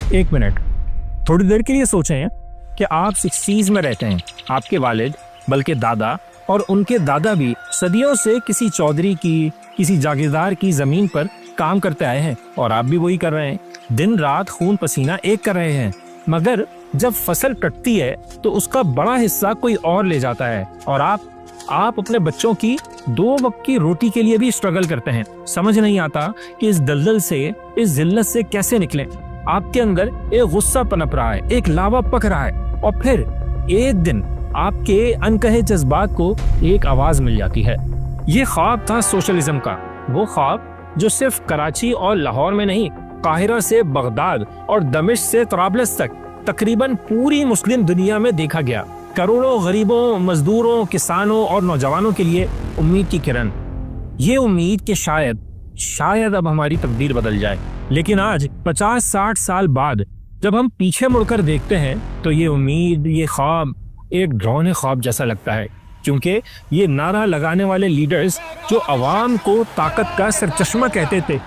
एक मिनट, थोड़ी देर के लिए सोचें कि आप 60s में रहते हैं। आपके वालिद बल्कि दादा और उनके दादा भी सदियों से किसी चौधरी की, किसी जागीरदार की जमीन पर काम करते आए हैं और आप भी वही कर रहे हैं। दिन रात खून पसीना एक कर रहे हैं, मगर जब फसल कटती है तो उसका बड़ा हिस्सा कोई और ले जाता है और आप अपने बच्चों की 2 वक्त की रोटी के लिए भी स्ट्रगल करते हैं। समझ नहीं आता कि इस दलदल से, इस जिल्लत से कैसे निकलें। आपके अंदर एक गुस्सा पनप रहा है, एक लावा पक रहा है और फिर एक दिन आपके अनकहे जज्बात को एक आवाज मिल जाती है। ये ख्वाब था सोशलिज्म का, वो ख्वाब जो सिर्फ कराची और लाहौर में नहीं, काहिरा से बगदाद और दमिश्क से तराबलस तक तकरीबन पूरी मुस्लिम दुनिया में देखा गया। करोड़ों गरीबों, मजदूरों, किसानों और नौजवानों के लिए उम्मीद की किरण। ये उम्मीद कि शायद अब हमारी तकदीर बदल जाए। लेकिन आज 50-60 साल बाद जब हम पीछे मुड़कर देखते हैं तो ये उम्मीद, ये ख्वाब एक डरावने ख्वाब जैसा लगता है, क्योंकि ये नारा लगाने वाले लीडर्स जो अवाम को ताकत का सरचश्मा कहते थे,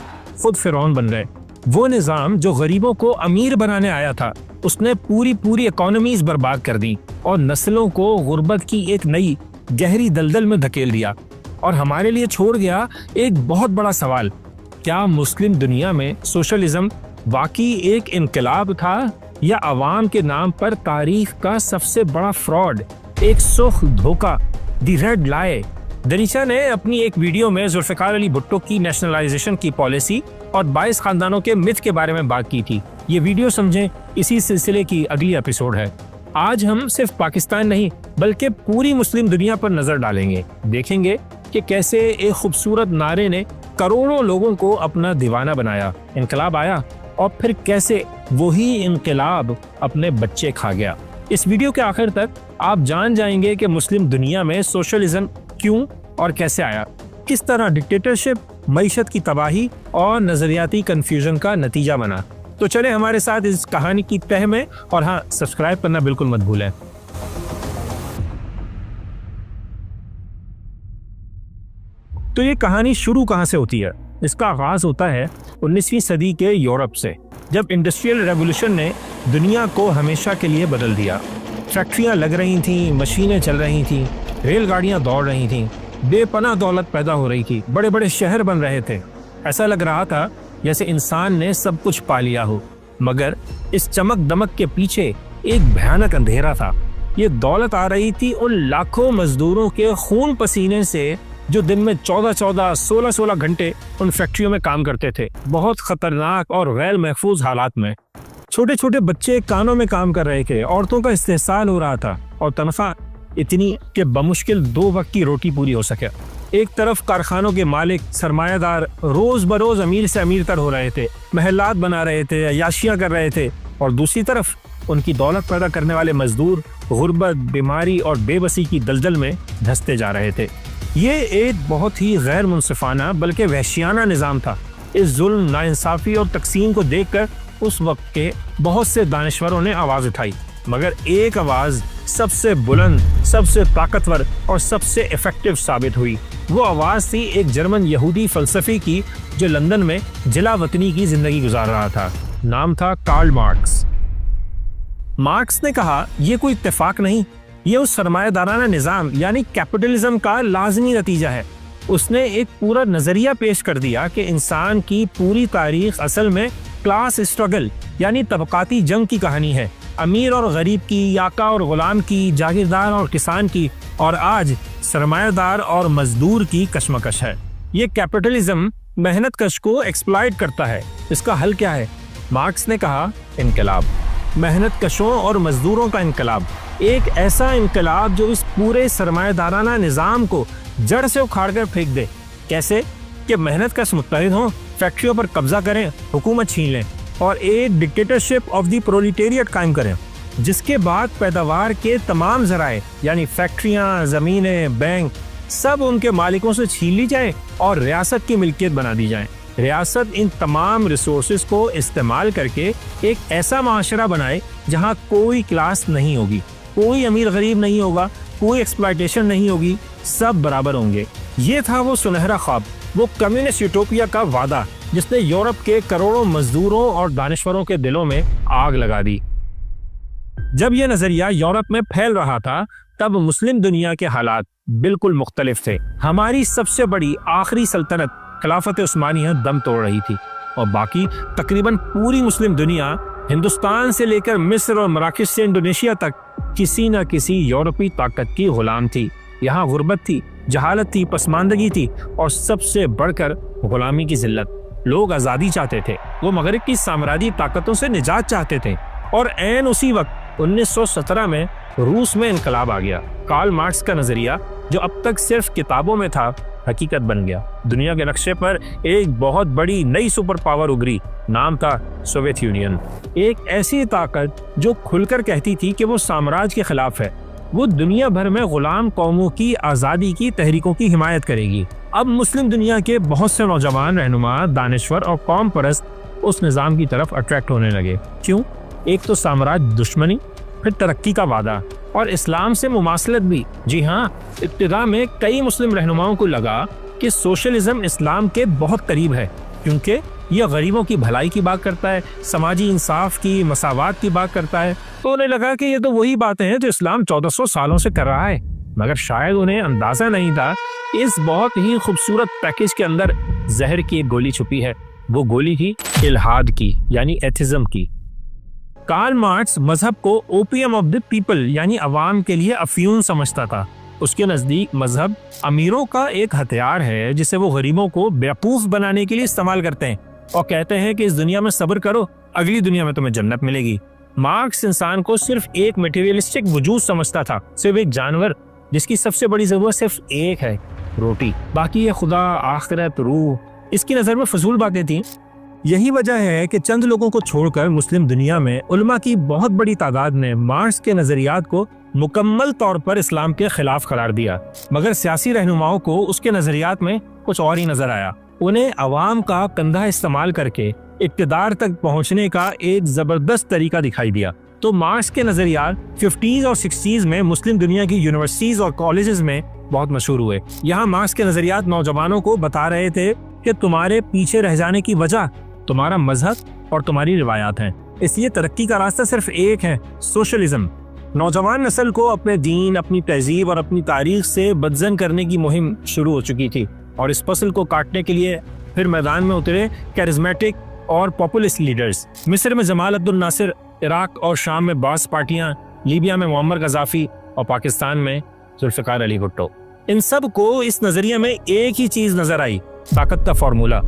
खुद फिरौन बन गए। वो निज़ाम जो गरीबों को अमीर बनाने आया था, उसने पूरी इकोनॉमीज बर्बाद कर दी और नस्लों को गुर्बत की एक नई गहरी दलदल में धकेल दिया और हमारे लिए छोड़ गया एक बहुत बड़ा सवाल। क्या मुस्लिम दुनिया में सोशलिज्म वाकई एक इनकलाब था या अवाम के नाम पर तारीख का सबसे बड़ा फ्रॉड, एक सुख धोखा, दी रेड लाई? दरीचा ने अपनी एक वीडियो में जुल्फ़िकार अली भुट्टो की नेशनलाइजेशन की पॉलिसी और 22 खानदानों के मिथ के बारे में बात की थी। ये वीडियो समझें, इसी सिलसिले की अगली एपिसोड है। आज हम सिर्फ पाकिस्तान नहीं बल्कि पूरी मुस्लिम दुनिया पर नजर डालेंगे। देखेंगे कि कैसे एक खूबसूरत नारे ने करोड़ों लोगों को अपना दीवाना बनाया, इनकलाब आया और फिर कैसे वही इनकलाब अपने बच्चे खा गया। इस वीडियो के आखिर तक आप जान जाएंगे कि मुस्लिम दुनिया में सोशलिज्म क्यों और कैसे आया, किस तरह डिक्टेटरशिप, मईशत की तबाही और नजरियाती कंफ्यूजन का नतीजा बना। तो चले हमारे साथ इस कहानी की तह में, और हाँ, सब्सक्राइब करना बिल्कुल मत भूलें। तो ये कहानी शुरू कहाँ से होती है? इसका आगाज होता है 19वीं सदी के यूरोप से, जब इंडस्ट्रियल रेवोल्यूशन ने दुनिया को हमेशा के लिए बदल दिया। फैक्ट्रियां लग रही थीं, मशीनें चल रही थीं, रेलगाड़ियां दौड़ रही थीं, बेपनाह दौलत पैदा हो रही थी, बड़े बड़े शहर बन रहे थे। ऐसा लग रहा था जैसे इंसान ने सब कुछ पा लिया हो, मगर इस चमक दमक के पीछे एक भयानक अंधेरा था। ये दौलत आ रही थी उन लाखों मजदूरों के खून पसीने से जो दिन में 14-14, 16-16 घंटे उन फैक्ट्रियों में काम करते थे, बहुत खतरनाक और गैर महफूज हालात में। छोटे छोटे बच्चे कानों में काम कर रहे थे, औरतों का इस्तेहसाल हो रहा था और तनख्वाह इतनी कि बमुश्किल 2 वक्त की रोटी पूरी हो सके। एक तरफ कारखानों के मालिक, सरमायादार रोज बरोज अमीर से अमीर तर हो रहे थे, महलात बना रहे थे, अय्याशियां कर रहे थे, और दूसरी तरफ उनकी दौलत पैदा करने वाले मजदूर गुर्बत, बीमारी और बेबसी की दलदल में धंसते जा रहे थे। ये एक बहुत ही गैर मुनसिफाना बल्कि वहशियाना निज़ाम था। इस जुल्म, नाइंसाफी और तकसीम को देखकर उस वक्त के बहुत से दानिश्वरों ने आवाज़ उठाई, मगर एक आवाज़ सबसे बुलंद, सबसे ताकतवर और सबसे इफेक्टिव साबित हुई। वो आवाज़ थी एक जर्मन यहूदी फलसफी की जो लंदन में जिला वतनी की जिंदगी गुजार रहा था। नाम था कार्ल मार्क्स। मार्क्स ने कहा, ये कोई इत्तेफाक नहीं, ये उस सरमायादाराना निज़ाम यानी कैपिटलिज्म का लाजमी नतीजा है। उसने एक पूरा नजरिया पेश कर दिया कि इंसान की पूरी तारीख असल में क्लास स्ट्रगल यानी तबकाती जंग की कहानी है। अमीर और गरीब की, याका और गुलाम की, जागीरदार और किसान की, और आज सरमायादार और मजदूर की कशमकश है। ये कैपिटलिज्म मेहनत कश को एक्सप्लॉइट करता है। इसका हल क्या है? मार्क्स ने कहा, इनकलाब, मेहनत कशों और मजदूरों का इनकलाब। एक ऐसा इनकलाब जो इस पूरे सरमायादाराना निज़ाम को जड़ से उखाड़ कर फेंक दे। कैसे? कि मेहनत कश मुत्तहिद हों, फैक्ट्रियों पर कब्जा करें, हुकूमत छीन लें और एक डिक्टेटरशिप ऑफ द प्रोलिटेरिएट कायम करें, जिसके बाद पैदावार के तमाम ज़राए यानी फैक्ट्रियाँ, ज़मीनें, बैंक सब उनके मालिकों से छीन ली जाए और रियासत की मिल्कियत बना दी जाए। रियासत इन तमाम रिसोर्सेज को इस्तेमाल करके एक ऐसा माशरा बनाए जहाँ कोई क्लास नहीं होगी, कोई अमीर गरीब नहीं होगा, कोई एक्सप्लॉयटेशन नहीं होगी, सब बराबर होंगे। ये था वो सुनहरा ख्वाब, वो कम्युनिस्ट यूटोपिया का वादा जिसने यूरोप के करोड़ों मजदूरों और दानिश्वरों के दिलों में आग लगा दी। जब यह नजरिया यूरोप में फैल रहा था तब मुस्लिम दुनिया के हालात बिल्कुल मुख्तलिफ थे। हमारी सबसे बड़ी आखिरी सल्तनत खिलाफत उस्मानिया दम तोड़ रही थी और बाकी तकरीबन पूरी मुस्लिम दुनिया हिंदुस्तान से लेकर मिस्र और मराकश से इंडोनेशिया तक किसी न किसी यूरोपीय ताकत की गुलाम थी। यहाँ गुर्बत थी, जहालत थी, पसमानदगी थी और सबसे बढ़कर गुलामी की जिल्लत। लोग आज़ादी चाहते थे, वो मगरिब की साम्राज्यी ताकतों से निजात चाहते थे। और ऐन उसी वक्त 1917 में रूस में इनकलाब आ गया। कार्ल मार्क्स का नजरिया जो अब तक सिर्फ किताबों में था, हकीकत बन गया। दुनिया के नक्शे पर एक बहुत बड़ी नई सुपर पावर उभरी, नाम था सोवियत यूनियन। एक ऐसी ताकत जो खुलकर कहती थी कि वो साम्राज्य के खिलाफ है, वो दुनिया भर में गुलाम कौमों की आज़ादी की तहरीकों की हिमायत करेगी। अब मुस्लिम दुनिया के बहुत से नौजवान रहनुमा, दानिश्वर और कौम परस्त उस निज़ाम की तरफ अट्रैक्ट होने लगे। क्यों? एक तो साम्राज्य दुश्मनी, फिर तरक्की का वादा और इस्लाम से मुमासलत भी। जी हाँ, इब्तिदा में कई मुस्लिम रहनुमाओं को लगा कि सोशलिज्म इस्लाम के बहुत करीब है, क्योंकि यह गरीबों की भलाई की बात करता है, समाजी इंसाफ की, मसावात की बात करता है। तो उन्हें लगा कि ये तो वही बातें हैं जो इस्लाम 1400 सालों से कर रहा है। मगर शायद उन्हें अंदाजा नहीं था इस बहुत ही खूबसूरत पैकेज के अंदर जहर की एक गोली छुपी है। वो गोली थी इल्हाद की, यानी एथिज्म की। कार्ल मार्क्स मजहब को ओपियम ऑफ द पीपल यानी अवाम के लिए अफ्यून समझता था। उसके नजदीक मजहब अमीरों का एक हथियार है जिसे वो गरीबों को बेवकूफ बनाने के लिए इस्तेमाल करते हैं और कहते हैं कि इस दुनिया में सब्र करो, अगली दुनिया में तुम्हें जन्नत मिलेगी। मार्क्स इंसान को सिर्फ एक मटेरियलिस्टिक वजूद समझता था, सिर्फ एक जानवर जिसकी सबसे बड़ी जरूरत सिर्फ एक है, रोटी। बाकी ये खुदा, आखिरत, रूह, इसकी नजर में फजूल बातें थी। यही वजह है कि चंद लोगों को छोड़कर मुस्लिम दुनिया में उलमा की बहुत बड़ी तादाद ने मार्क्स के नजरियात को मुकम्मल तौर पर इस्लाम के खिलाफ करार दिया। मगर सियासी रहनुमाओं को उसके नजरियात में कुछ और ही नजर आया। उन्हें अवाम का कंधा इस्तेमाल करके इक़्तिदार तक पहुंचने का एक जबरदस्त तरीका दिखाई दिया। तो मार्क्स के नजरियात 50s और 60s में मुस्लिम दुनिया की यूनिवर्सिटीज और कॉलेजेस में बहुत मशहूर हुए। यहाँ मार्क्स के नजरियात नौजवानों को बता रहे थे कि तुम्हारे पीछे रह जाने की वजह तुम्हारा मजहब और तुम्हारी रिवायात हैं, इसलिए तरक्की का रास्ता सिर्फ एक है, सोशलिज्म। नौजवान नस्ल को अपने दीन, अपनी तहजीब और अपनी तारीख से बदजन करने की मुहिम शुरू हो चुकी थी और इस फसल को काटने के लिए फिर मैदान में उतरे कैरिज्मेटिक और पॉपुलिस्ट लीडर्स। मिस्र में जमाल अब्दुल नासिर, इराक और शाम में बास पार्टियां, लीबिया में मुअम्मर गद्दाफी और पाकिस्तान में जुल्फ़िकार अली भुट्टो। इन सब को इस नजरिए में एक ही चीज नजर आई, ताकत का फॉर्मूला।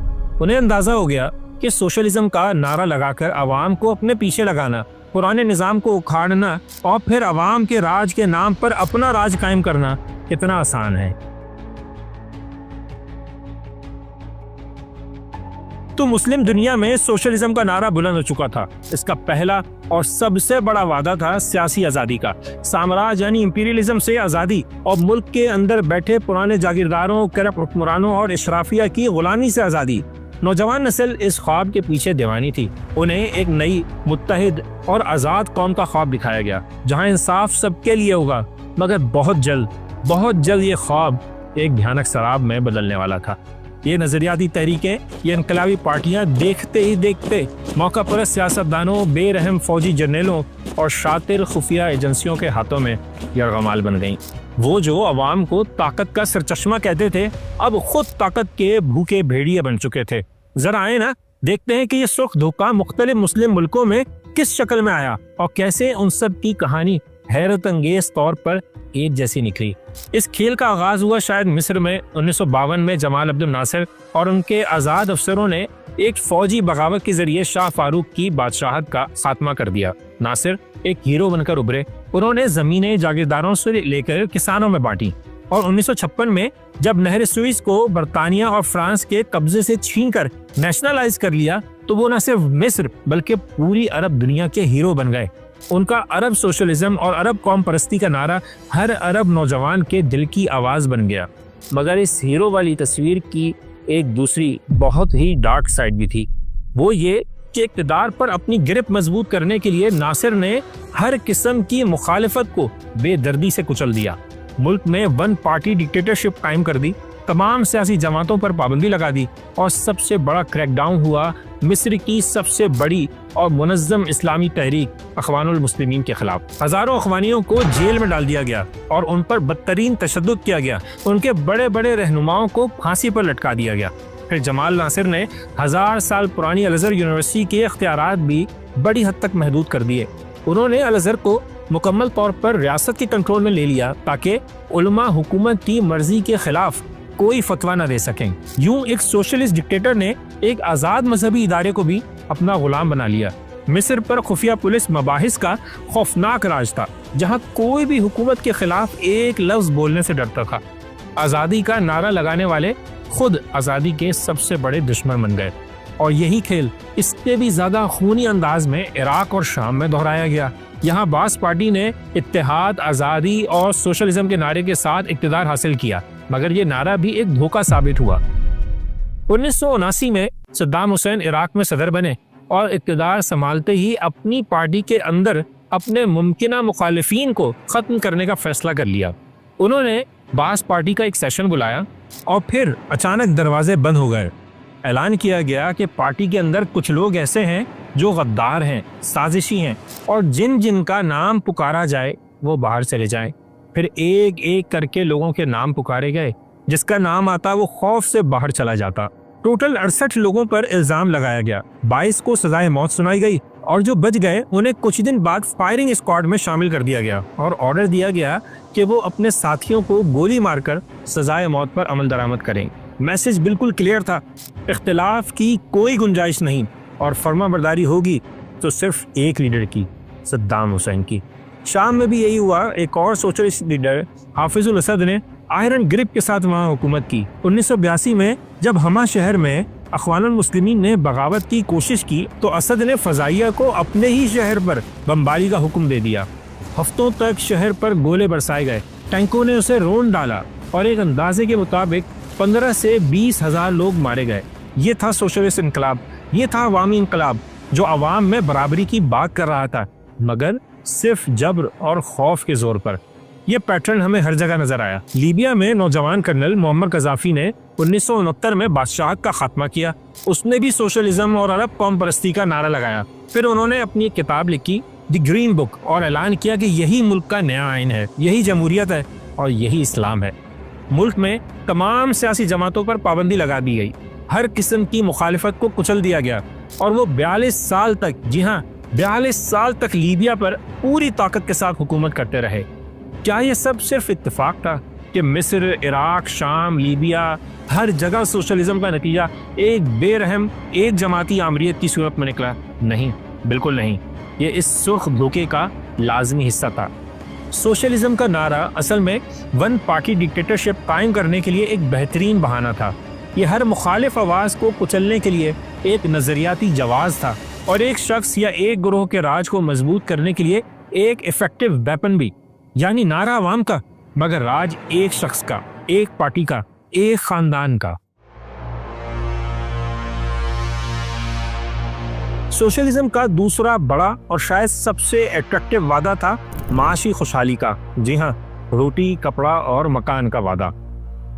उन्हें अंदाजा हो गया कि सोशलिज्म का नारा लगाकर अवाम को अपने पीछे लगाना, पुराने निज़ाम को उखाड़ना और फिर अवाम के राज के नाम पर अपना राज कायम करना कितना आसान है। तो मुस्लिम दुनिया में सोशलिज्म का नारा बुलंद हो चुका था। इसका पहला और सबसे बड़ा वादा था सियासी आज़ादी का। साम्राज्य यानी इंपीरियलिज्म से आज़ादी और मुल्क के अंदर बैठे पुराने जागीरदारों, करप्ट हुक्मरानों और इशराफिया की गुलामी से आज़ादी। नौजवान नस्ल इस ख्वाब के पीछे दीवानी थी। उन्हें एक नई, मुत्तहिद और आज़ाद कौम का ख्वाब दिखाया गया जहां इंसाफ सबके लिए होगा। मगर बहुत जल्द ये ख्वाब एक भयानक शराब में बदलने वाला था। ये नजरियाती तहरीकें, ये इनकलाबी पार्टियां देखते ही देखते मौका परस्त सियासतदानों, बेरहम फौजी जर्नलों और शातिर खुफिया एजेंसियों के हाथों में यरगमाल बन गईं। वो जो अवाम को ताकत का सरचश्मा कहते थे, अब खुद ताकत के भूखे भेड़िए बन चुके थे। जरा आए ना, देखते हैं कि ये सुर्ख धोखा मुख्तलिफ मुस्लिम मुल्कों में किस शक्ल में आया और कैसे उन सब की कहानी हैरत अंगेज तौर पर एक जैसी निकली। इस खेल का आगाज हुआ शायद मिस्र में 1952 में जमाल अब्दुल नासिर और उनके आज़ाद अफसरों ने एक फौजी बगावत के जरिए शाह फारूक की बादशाहत का खात्मा कर दिया। नासिर एक हीरो बनकर उभरे। उन्होंने जमीनें जागीरदारों से लेकर किसानों में बांटी और 1956 में जब नहर सुइस को बरतानिया और फ्रांस के कब्जे से छीनकर नेशनलाइज कर लिया तो वो न सिर्फ मिस्र बल्कि पूरी अरब दुनिया के हीरो बन गए। उनका अरब सोशलिज्म और अरब कौम परस्ती का नारा हर अरब नौजवान के दिल की आवाज बन गया। मगर इस हीरो वाली तस्वीर की एक दूसरी बहुत ही डार्क साइड भी थी। वो ये कि इक़्तिदार पर अपनी गिरफ्त मजबूत करने के लिए नासिर ने हर किस्म की मुखालिफत को बेदर्दी से कुचल दिया। मुल्क में वन पार्टी डिक्टेटरशिप कायम कर दी तमाम सियासी जमातों पर पाबंदी लगा दी और सबसे बड़ा क्रैकडाउन हुआ मिस्र की सबसे बड़ी और मुनज़्ज़म इस्लामी तहरीक अख़वानुल मुस्लिमीन के खिलाफ। हजारों अख़वानियों को जेल में डाल दिया गया और उन पर बदतरीन तशद्दुद किया गया। उनके बड़े बड़े रहनुमाओं को फांसी पर लटका दिया गया। फिर जमाल नासिर ने 1000 साल पुरानी अल अज़हर यूनिवर्सिटी के इख्तियारात भी बड़ी हद तक महदूद कर दिए। उन्होंने अल अज़हर को मुकम्मल तौर पर रियासत के कंट्रोल में ले लिया ताकि उलमा हुकूमत की मर्जी के खिलाफ कोई फतवा न दे सकें। यूं एक सोशलिस्ट डिक्टेटर ने एक आज़ाद मजहबी इदारे को भी अपना गुलाम बना लिया। मिस्र पर खुफिया पुलिस मबाहिस का खौफनाक राज था, जहां कोई भी हुकूमत के खिलाफ एक लफ्ज बोलने से डरता था। आज़ादी का नारा लगाने वाले खुद आज़ादी के सबसे बड़े दुश्मन बन गए और यही खेल इससे भी ज़्यादा खूनी अंदाज में इराक और शाम में दोहराया गया। यहाँ बास पार्टी ने इत्तेहाद, आज़ादी और सोशलिज्म के नारे के साथ इक़्तिदार हासिल किया, मगर ये नारा भी एक धोखा साबित हुआ। 1979 में सद्दाम हुसैन इराक में सदर बने और इक़्तिदार संभालते ही अपनी पार्टी के अंदर अपने मुमकिना मुखालिफिन को ख़त्म करने का फैसला कर लिया। उन्होंने बास पार्टी का एक सेशन बुलाया और फिर अचानक दरवाजे बंद हो गए। ऐलान किया गया कि पार्टी के अंदर कुछ लोग ऐसे हैं जो गद्दार हैं, साजिशी हैं और जिन जिन का नाम पुकारा जाए वो बाहर चले जाएं। फिर एक एक करके लोगों के नाम पुकारे गए, जिसका नाम आता वो खौफ से बाहर चला जाता। टोटल 68 लोगों पर इल्जाम लगाया गया, 22 को सजाए मौत सुनाई गई और जो बच गए उन्हें कुछ दिन बाद फायरिंग स्क्वाड में शामिल कर दिया गया और ऑर्डर दिया गया कि वो अपने साथियों को गोली मारकर सजाए मौत पर अमल दरामद करें। मैसेज बिल्कुल क्लियर था, इख्तिलाफ की कोई गुंजाइश नहीं और फर्माबरदारी होगी तो सिर्फ एक लीडर की, सद्दाम हुसैन की। शाम में भी यही हुआ। एक और सोशलिस्ट लीडर हाफिजुल असद ने आयरन ग्रिप के साथ वहाँ हुकूमत की। 1982 में जब हमा शहर में अख़वानुल मुस्लिमीन ने बगावत की कोशिश की तो असद ने फ़ज़ाइया को अपने ही शहर पर बमबारी का हुक्म दे दिया। हफ्तों तक शहर पर गोले बरसाए गए, टैंकों ने उसे रोन डाला और एक अंदाजे के मुताबिक 15 से 20 हज़ार लोग मारे गए। ये था सोशलिस्ट इनकलाब, ये था अवामी इनकलाब जो अवाम में बराबरी की बात कर रहा था, मगर सिर्फ जब्र और खौफ के जोर पर। यह पैटर्न हमें हर जगह नजर आया। लीबिया में नौजवान कर्नल मोहम्मद कज़ाफ़ी ने 1969 में बादशाह का खात्मा किया। उसने भी सोशलिज्म और अरब कौम परस्ती का नारा लगाया। फिर उन्होंने अपनी एक किताब लिखी, द ग्रीन बुक, और ऐलान किया कि यही मुल्क का नया आइन है, यही जमहूरियत है और यही इस्लाम है। मुल्क में तमाम सियासी जमातों पर पाबंदी लगा दी गई, हर किस्म की मुखालिफत को कुचल दिया गया और वो 42 साल तक, जी हाँ 42 साल तक लीबिया पर पूरी ताकत के साथ हुकूमत करते रहे। क्या ये सब सिर्फ इत्तेफाक था कि मिस्र, इराक, शाम, लीबिया, हर जगह सोशलिज्म का नतीजा एक बेरहम एक जमाती आमरीत की सूरत में निकला? नहीं, बिल्कुल नहीं। ये इस सुर्ख धोखे का लाजमी हिस्सा था। सोशलिज्म का नारा असल में वन पार्टी डिक्टेटरशिप कायम करने के लिए एक बेहतरीन बहाना था। ये हर मुखालिफ आवाज़ को कुचलने के लिए एक नज़रियाती जवाब था और एक शख्स या एक ग्रोह के राज को मजबूत करने के लिए एक इफेक्टिव वेपन भी। यानी नारा अवाम का, मगर राज एक शख्स का, एक पार्टी का, एक खानदान का। सोशलिज्म का दूसरा बड़ा और शायद सबसे अट्रैक्टिव वादा था माशी खुशहाली का। जी हाँ, रोटी, कपड़ा और मकान का वादा।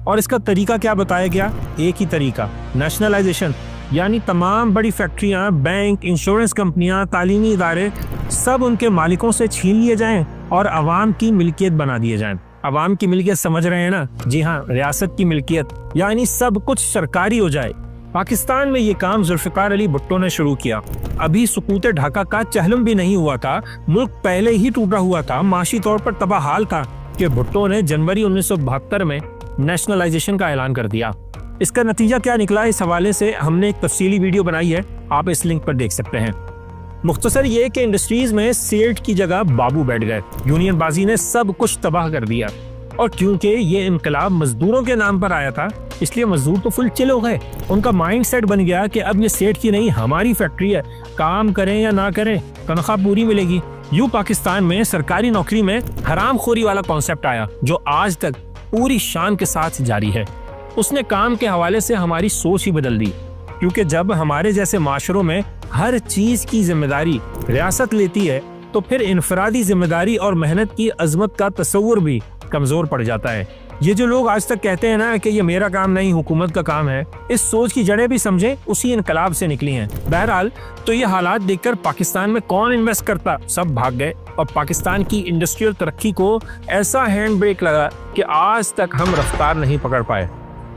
और इसका तरीका क्या बताया गया? एक ही तरीका, नेशनलाइजेशन। यानी तमाम बड़ी फैक्ट्रियां, बैंक, इंश्योरेंस कंपनियां, तालीमी इदारे सब उनके मालिकों से छीन लिए जाएं और अवाम की मिल्कियत बना दिए जाएं। अवाम की मिल्कियत समझ रहे हैं ना? जी हाँ, रियासत की मिल्कियत, यानी सब कुछ सरकारी हो जाए। पाकिस्तान में ये काम जुल्फ़िकार अली भुट्टो ने शुरू किया। अभी सुकूत ढाका का चहलम भी नहीं हुआ था, मुल्क पहले ही टूटा हुआ था, माशी तौर पर तबाह हाल था कि भुट्टो ने जनवरी 1972 में नेशनलाइजेशन का ऐलान कर दिया। इसका नतीजा क्या निकला, इस हवाले से हमने एक तफसीली वीडियो बनाई है, आप इस लिंक पर देख सकते हैं। मुख्तसर ये कि इंडस्ट्रीज में सेठ की जगह बाबू बैठ गए। यूनियन बाजी ने सब कुछ तबाह कर दिया और क्योंकि ये इनकलाब मजदूरों के नाम पर आया था, इसलिए मजदूर तो फुल चिल हो गए। उनका माइंड सेट बन गया कि अब ये सेठ की नहीं, हमारी फैक्ट्री है, काम करें या ना करें तनख्वाह पूरी मिलेगी। यूं पाकिस्तान में सरकारी नौकरी में हरामखोरी वाला कॉन्सेप्ट आया जो आज तक पूरी शान के साथ जारी है। उसने काम के हवाले से हमारी सोच ही बदल दी, क्योंकि जब हमारे जैसे माशरों में हर चीज की जिम्मेदारी रियासत लेती है तो फिर इनफरादी जिम्मेदारी और मेहनत की अजमत का तस्वुर भी कमजोर पड़ जाता है। ये जो लोग आज तक कहते हैं ना कि ये मेरा काम नहीं हुकूमत का काम है, इस सोच की जड़ें भी समझे उसी इनकलाब से निकली हैं। बहरहाल तो ये हालात देखकर पाकिस्तान में कौन इन्वेस्ट करता, सब भाग गए और पाकिस्तान की इंडस्ट्रियल तरक्की को ऐसा हैंड ब्रेक लगा कि आज तक हम रफ्तार नहीं पकड़ पाए।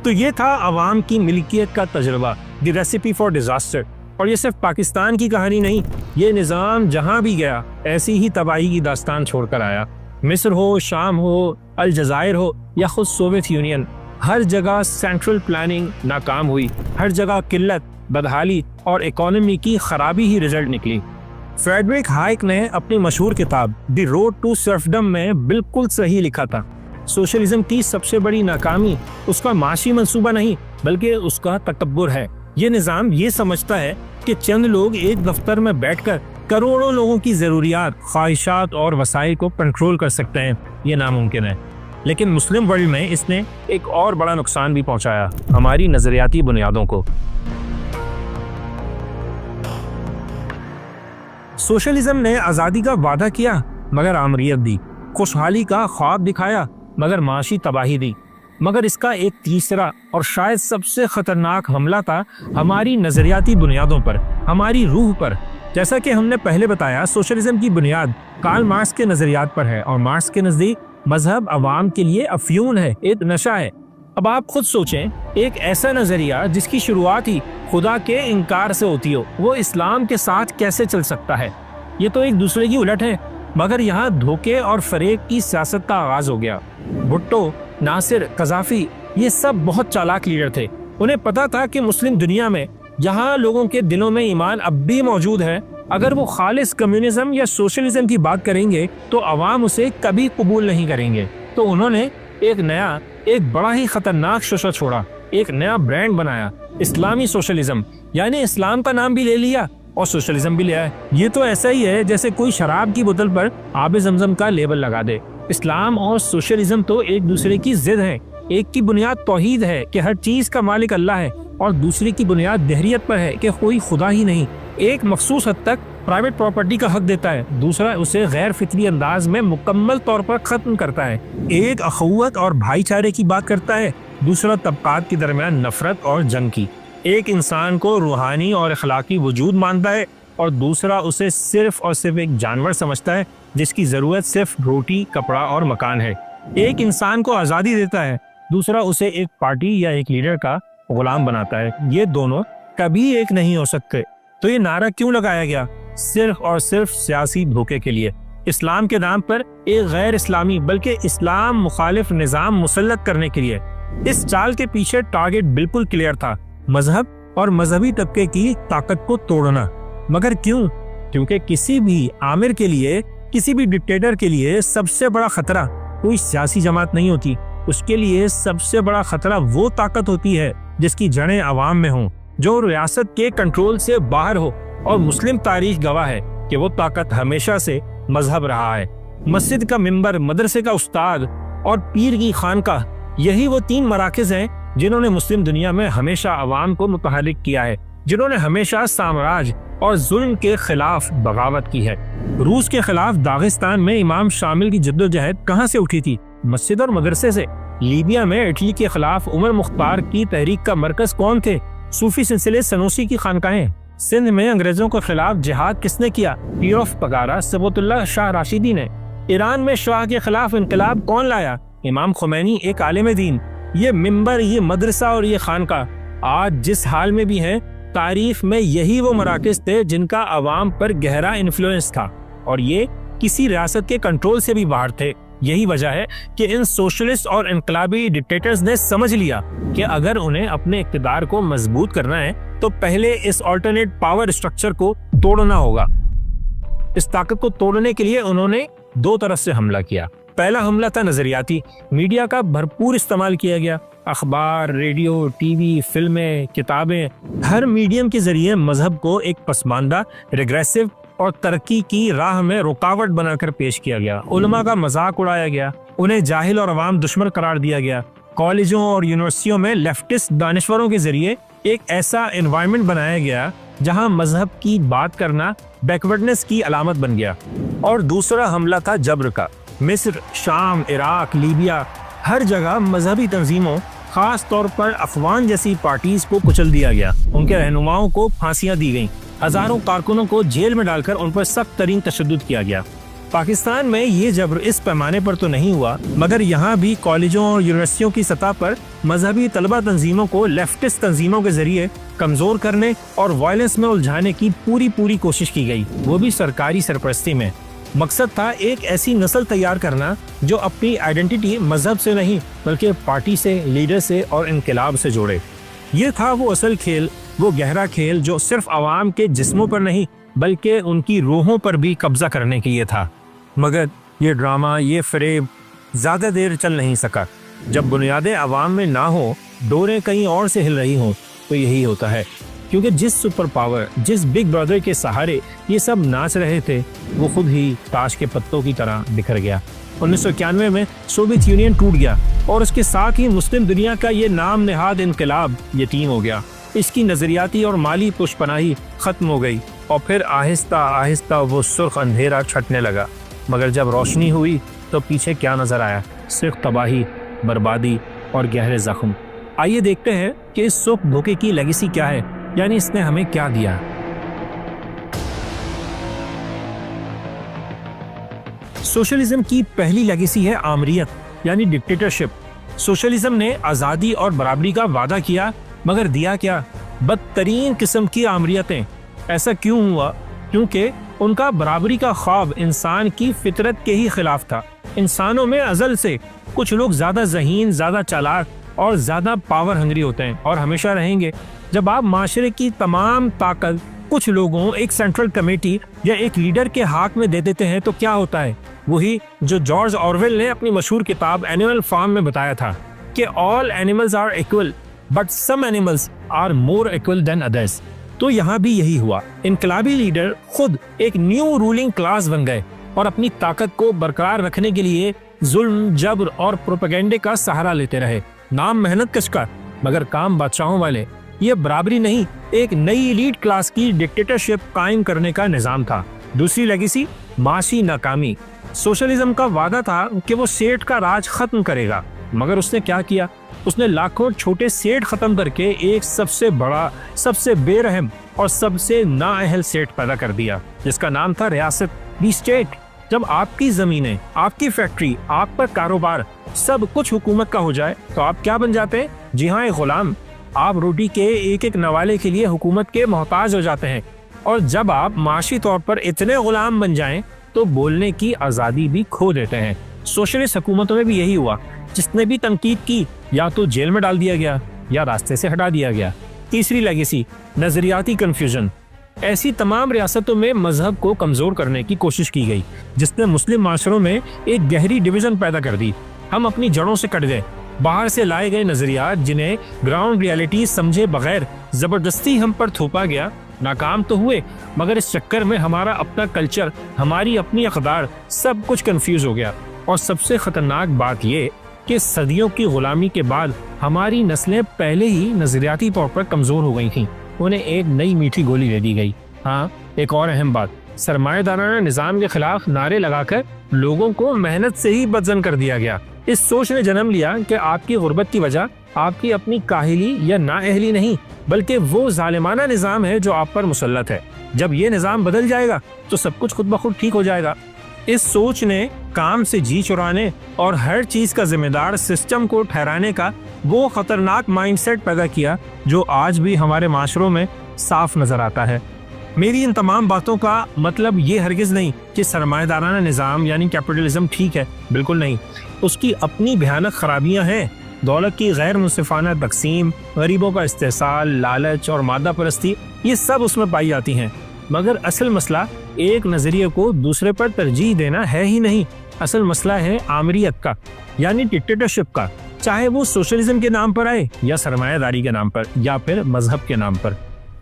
तो ये था अवाम की मिल्कियत का तजुर्बा, द रेसिपी फॉर डिजास्टर। और ये सिर्फ पाकिस्तान की कहानी नहीं, ये निज़ाम जहाँ भी गया ऐसी ही तबाही की दास्तान छोड़कर आया। मिस्र हो, शाम हो, अलजायर हो या खुद सोवियत यूनियन, हर जगह सेंट्रल प्लानिंग नाकाम हुई, हर जगह किल्लत, बदहाली और इकोनॉमी की खराबी ही रिजल्ट निकली। फ्रेडरिक हाइक ने अपनी मशहूर किताब द रोड टू सर्फडम में बिल्कुल सही लिखा था। सोशलिज्म की सबसे बड़ी नाकामी उसका माशी मंसूबा नहीं बल्कि उसका तकब्बुर है। ये निज़ाम ये समझता है कि चंद लोग एक दफ्तर में बैठकर करोड़ों लोगों की ज़रूरियात, ख्वाहिशात और वसाइल को कंट्रोल कर सकते हैं। ये नामुमकिन है। लेकिन मुस्लिम वर्ल्ड में इसने एक और बड़ा नुकसान भी पहुंचाया, हमारी नजरियाती बुनियादों को। सोशलिज्म ने आज़ादी का वादा किया मगर आमरीत दी, खुशहाली का ख्वाब दिखाया मगर माशी तबाही दी। मगर इसका एक तीसरा और शायद सबसे खतरनाक हमला था हमारी नजरियाती बुनियादों पर, हमारी रूह पर। जैसा कि हमने पहले बताया, सोशलिज्म की बुनियाद कार्ल मार्क्स के नजरियात पर है और मार्क्स के नजदीक मजहब अवाम के लिए अफ्यून है, एक नशा है। अब आप खुद सोचें, एक ऐसा नजरिया जिसकी शुरुआत ही खुदा के इनकार से होती हो, वो इस्लाम के साथ कैसे चल सकता है? ये तो एक दूसरे की उलट है। मगर यहाँ धोखे और फरेब की सियासत का आगाज हो गया। भुट्टो, नासिर, कज़ाफी, ये सब बहुत चालाक लीडर थे। उन्हें पता था कि मुस्लिम दुनिया में जहाँ लोगों के दिलों में ईमान अब भी मौजूद है, अगर वो खालिस कम्युनिज्म या सोशलिज्म की बात करेंगे तो अवाम उसे कभी कबूल नहीं करेंगे। तो उन्होंने एक बड़ा ही खतरनाक शोशा छोड़ा, एक नया ब्रांड बनाया, इस्लामी सोशलिज्म। यानी इस्लाम का नाम भी ले लिया और सोशलिज्म भी ले आए। ये तो ऐसा ही है जैसे कोई शराब की बोतल पर आबे ज़मज़म का लेबल लगा दे। इस्लाम और सोशलिज्म तो एक दूसरे की जिद है। एक की बुनियाद तौहीद है कि हर चीज का मालिक अल्लाह है और दूसरी की बुनियाद दहरियत पर है कि कोई खुदा ही नहीं। एक मखसूस हद तक प्राइवेट प्रॉपर्टी का हक देता है, दूसरा उसे गैर फितरी अंदाज में मुकम्मल तौर पर खत्म करता है। एक अखुवत और भाईचारे की बात करता है, दूसरा तबकात के दरमियान नफरत और जंग की। एक इंसान को रूहानी और अखलाकी वजूद मानता है और दूसरा उसे सिर्फ और सिर्फ एक जानवर समझता है जिसकी जरूरत सिर्फ रोटी, कपड़ा और मकान है। एक इंसान को आज़ादी देता है, दूसरा उसे एक पार्टी या एक लीडर का गुलाम बनाता है। ये दोनों कभी एक नहीं हो सकते। तो ये नारा क्यों लगाया गया? सिर्फ और सिर्फ सियासी धोखे के लिए। इस्लाम के नाम पर एक गैर इस्लामी बल्कि इस्लाम मुखालिफ निज़ाम मुसल्लत करने के लिए। इस चाल के पीछे टारगेट बिल्कुल क्लियर था, मजहब और मजहबी तबके की ताकत को तोड़ना। मगर क्यों? क्योंकि किसी भी आमिर के लिए, किसी भी डिक्टेटर के लिए सबसे बड़ा खतरा कोई सियासी जमात नहीं होती। उसके लिए सबसे बड़ा खतरा वो ताकत होती है जिसकी जड़ें अवाम में हों, जो रियासत के कंट्रोल से बाहर हो। और मुस्लिम तारीख गवाह है कि वो ताकत हमेशा से मजहब रहा है। मस्जिद का मिंबर, मदरसे का उस्ताद और पीर की खानका, यही वो तीन मराकज़ हैं जिन्होंने मुस्लिम दुनिया में हमेशा अवाम को मुतहर्रिक किया है, जिन्होंने हमेशा साम्राज्य और जुल्म के खिलाफ बगावत की है। रूस के खिलाफ दागिस्तान में इमाम शामिल की जद्दोजहद कहाँ से उठी थी? मस्जिद और मदरसे से। लीबिया में इटली के खिलाफ उमर मुख्तार की तहरीक का मरकज कौन थे? सूफी सिलसिले सनूसी की खानकाहें। सिंध में अंग्रेजों के खिलाफ जिहाद किसने किया? पीर ऑफ पगारा सबतुल्लाह शाह राशिदी ने। ईरान में शाह के खिलाफ इनकलाब कौन लाया? इमाम खुमैनी, एक आलिम दीन। ये मिंबर, ये मदरसा और ये खानका आज जिस हाल में भी हैं, तारीख में यही वो मराकज़ थे जिनका अवाम पर गहरा इन्फ्लुएंस था और ये किसी रियासत के कंट्रोल से भी बाहर थे। यही वजह है कि इन सोशलिस्ट और इनकलाबी डिक्टेटर्स ने समझ लिया कि अगर उन्हें अपने इक़्तिदार को मजबूत करना है तो पहले इस ऑल्टरनेट पावर स्ट्रक्चर को तोड़ना होगा। इस ताकत को तोड़ने के लिए उन्होंने दो तरफ से हमला किया। पहला हमला था नजरियाती। मीडिया का भरपूर इस्तेमाल किया गया। अखबार, रेडियो, टीवी, फिल्में, किताबें, हर मीडियम के जरिए मजहब को एक पसमानदा, रिग्रेसिव और तरक्की की राह में रुकावट बनाकर पेश किया गया। उलमा का मजाक उड़ाया गया, उन्हें जाहिल और अवाम दुश्मन करार दिया गया। कॉलेजों और यूनिवर्सिटियों में लेफ्टिस्ट दानिश्वरों के जरिए एक ऐसा एनवायरनमेंट बनाया गया जहां मजहब की बात करना बैकवर्डनेस की अलामत बन गया। और दूसरा हमला था जबर का। मिस्र, शाम, इराक, लीबिया, हर जगह मजहबी तंजीमों, खास तौर पर अफवान जैसी पार्टीज को कुचल दिया गया। उनके रहनुमाओं को फांसियां दी गईं। हजारों कारकुनों को जेल में डालकर उन पर सख्त तरीन तशद्दुद किया गया। पाकिस्तान में ये जबर इस पैमाने पर तो नहीं हुआ, मगर यहाँ भी कॉलेजों और यूनिवर्सिटियों की सतह पर मजहबी तलबा तंजीमों को लेफ्टिस्ट तंजीमों के जरिए कमजोर करने और वायलेंस में उलझाने की पूरी कोशिश की गई, वो भी सरकारी सरपरस्ती में। मकसद था एक ऐसी नस्ल तैयार करना जो अपनी आइडेंटिटी मजहब से नहीं बल्कि पार्टी से, लीडर से और इनकलाब से जोड़े। ये था वो असल खेल, वो गहरा खेल जो सिर्फ अवाम के जिस्मों पर नहीं बल्कि उनकी रूहों पर भी कब्जा करने के लिए था। मगर ये ड्रामा, ये फरेब ज्यादा देर चल नहीं सका। जब बुनियादें अवाम में ना हो, डोरें कहीं और से हिल रही हों, तो यही होता है। क्योंकि जिस सुपर पावर, जिस बिग ब्रदर के सहारे ये सब नाच रहे थे, वो खुद ही ताश के पत्तों की तरह बिखर गया। 1991 में सोवियत यूनियन टूट गया और उसके साथ ही मुस्लिम दुनिया का ये नाम नेहाद इनकलाब यतीम हो गया। इसकी नजरियाती और माली पुष्पनाही खत्म हो गई और फिर आहिस्ता आहिस्ता वो सुर्ख अंधेरा छटने लगा। मगर जब रोशनी हुई तो पीछे क्या नजर आया? सिर्फ तबाही, बर्बादी और गहरे जख्म। आइए देखते हैं कि इस सुख धोखे की लेगेसी क्या है, यानी इसने हमें क्या दिया। सोशलिज्म की पहली लेगेसी है आमरीत, यानी डिक्टेटरशिप। सोशलिज्म ने आजादी और बराबरी का वादा किया, मगर दिया क्या? बदतरीन किस्म की आमरीतें। ऐसा क्यों हुआ? क्योंकि उनका बराबरी का ख्वाब इंसान की फितरत के ही खिलाफ था। इंसानों में अजल से कुछ लोग ज्यादा ज़हीन, ज्यादा चालाक और ज्यादा पावर हंग्री होते हैं और हमेशा रहेंगे। जब आप माशरे की तमाम ताकत कुछ लोगों, एक सेंट्रल कमेटी या एक लीडर के हाथ में दे देते हैं तो क्या होता है? वही जो जॉर्ज ऑरवेल ने अपनी मशहूर किताब एनिमल फार्म में बताया था कि all animals are equal but some animals are more equal than others. तो यहाँ भी यही हुआ। इनकलाबी लीडर खुद एक न्यू रूलिंग क्लास बन गए और अपनी ताकत को बरकरार रखने के लिए जुल्म, जबर और प्रोपेगेंडे का सहारा लेते रहे। नाम मेहनत कश का, मगर काम बादशाहों वाले। ये बराबरी नहीं, एक नई एलीट क्लास की डिक्टेटरशिप कायम करने का निजाम था। दूसरी लेगेसी, माशी नाकामी। सोशलिज्म का वादा था कि वो सेठ का राज खत्म करेगा, मगर उसने क्या किया? उसने लाखों छोटे सेठ खत्म करके एक सबसे बड़ा, सबसे बेरहम और सबसे नाअहल सेठ पैदा कर दिया, जिसका नाम था रियासत, दी स्टेट। जब आपकी जमीनें, आपकी फैक्ट्री, आप पर कारोबार सब कुछ हुकूमत का हो जाए तो आप क्या बन जाते हैं? जी हाँ, एक गुलाम। आप रोटी के एक एक नवाले के लिए हुकूमत के मोहताज हो जाते हैं। और जब आप माशी तौर पर इतने गुलाम बन जाएं तो बोलने की आज़ादी भी खो देते हैं। सोशलिस्ट हुकूमतों में भी यही हुआ। जिसने भी तनकीद की या तो जेल में डाल दिया गया या रास्ते से हटा दिया गया। तीसरी लेगेसी, नजरियाती कंफ्यूजन। ऐसी तमाम रियासतों में मजहब को कमजोर करने की कोशिश की गई, जिसने मुस्लिम माशरों में एक गहरी डिवीजन पैदा कर दी। हम अपनी जड़ों से कट गए। बाहर से लाए गए नजरियात जिन्हें ग्राउंड रियलिटी समझे बगैर जबरदस्ती हम पर थोपा गया, नाकाम तो हुए, मगर इस चक्कर में हमारा अपना कल्चर, हमारी अपनी अक़दार, सब कुछ कंफ्यूज हो गया। और सबसे खतरनाक बात ये कि सदियों की गुलामी के बाद हमारी नस्लें पहले ही नजरियाती तौर पर कमजोर हो गई थीं। उन्हें एक नई मीठी गोली दे दी गई। हाँ, एक और अहम बात, सरमाएदाराना निजाम के खिलाफ नारे लगाकर लोगों को मेहनत से ही बदजन कर दिया गया। इस सोच ने जन्म लिया कि आपकी गुर्बत की वजह आपकी अपनी काहिली या नाअहली नहीं, बल्कि वो जालिमाना निजाम है जो आप पर मुसल्लत है। जब ये निजाम बदल जाएगा तो सब कुछ खुद ब खुद ठीक हो जाएगा। इस सोच ने काम से जी चुराने और हर चीज का जिम्मेदार सिस्टम को ठहराने का वो खतरनाक माइंडसेट पैदा किया जो आज भी हमारे माशरों में साफ नजर आता है। मेरी इन तमाम बातों का मतलब ये हरगिज नहीं कि सरमाएदाराना निज़ाम यानी कैपिटलिज्म ठीक है, बिल्कुल नहीं। उसकी अपनी भयानक खराबियां हैं। दौलत की गैर मुनसिफाना तकसीम, गरीबों का इस्तेसाल, लालच और मादा परस्ती, ये सब उसमें पाई जाती हैं। मगर असल मसला एक नजरिए को दूसरे पर तरजीह देना है ही नहीं। असल मसला है आमरीत का, यानी डिक्टेटरशिप का, चाहे वो सोशलिज्म के नाम पर आए या सरमायादारी के नाम पर या फिर मजहब के नाम पर।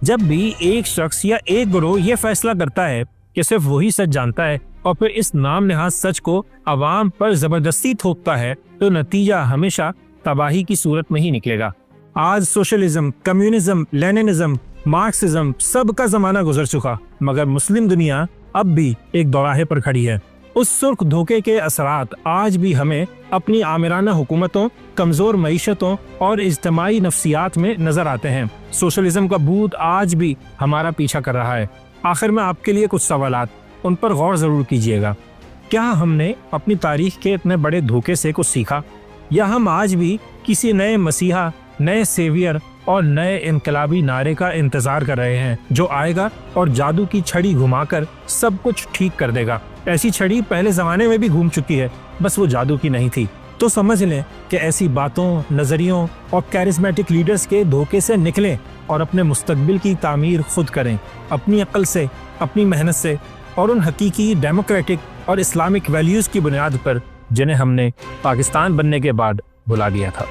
जब भी एक शख्स या एक गिरोह ये फैसला करता है कि सिर्फ वही सच जानता है और फिर इस नाम नहाज सच को अवाम पर जबरदस्ती थोपता है, तो नतीजा हमेशा तबाही की सूरत में ही निकलेगा। आज सोशलिज्म, कम्युनिज्म, लेनिनिज्म, मार्क्सिज्म सब का जमाना गुजर चुका, मगर मुस्लिम दुनिया अब भी एक दौराहे पर खड़ी है। उस सुर्ख धोखे के असरात आज भी हमें अपनी आमिराना हुकूमतों, कमजोर मईशतों और इज्तिमाई नफ्सियात में नजर आते हैं। सोशलिज्म का भूत आज भी हमारा पीछा कर रहा है। आखिर में आपके लिए कुछ सवालात, उन पर गौर जरूर कीजिएगा। क्या हमने अपनी तारीख के इतने बड़े धोखे से कुछ सीखा, या हम आज भी किसी नए मसीहा, नए सेवियर और नए इनकलाबी नारे का इंतजार कर रहे हैं जो आएगा और जादू की छड़ी घुमाकर सब कुछ ठीक कर देगा? ऐसी छड़ी पहले जमाने में भी घूम चुकी है, बस वो जादू की नहीं थी। तो समझ लें कि ऐसी बातों, नजरियों और कैरिस्मेटिक लीडर्स के धोखे से निकलें और अपने मुस्तकबिल की तामीर खुद करें, अपनी अक्ल से, अपनी मेहनत से और उन हकीकी डेमोक्रेटिक और इस्लामिक वैल्यूज की बुनियाद पर जिन्हें हमने पाकिस्तान बनने के बाद भुला दिया था।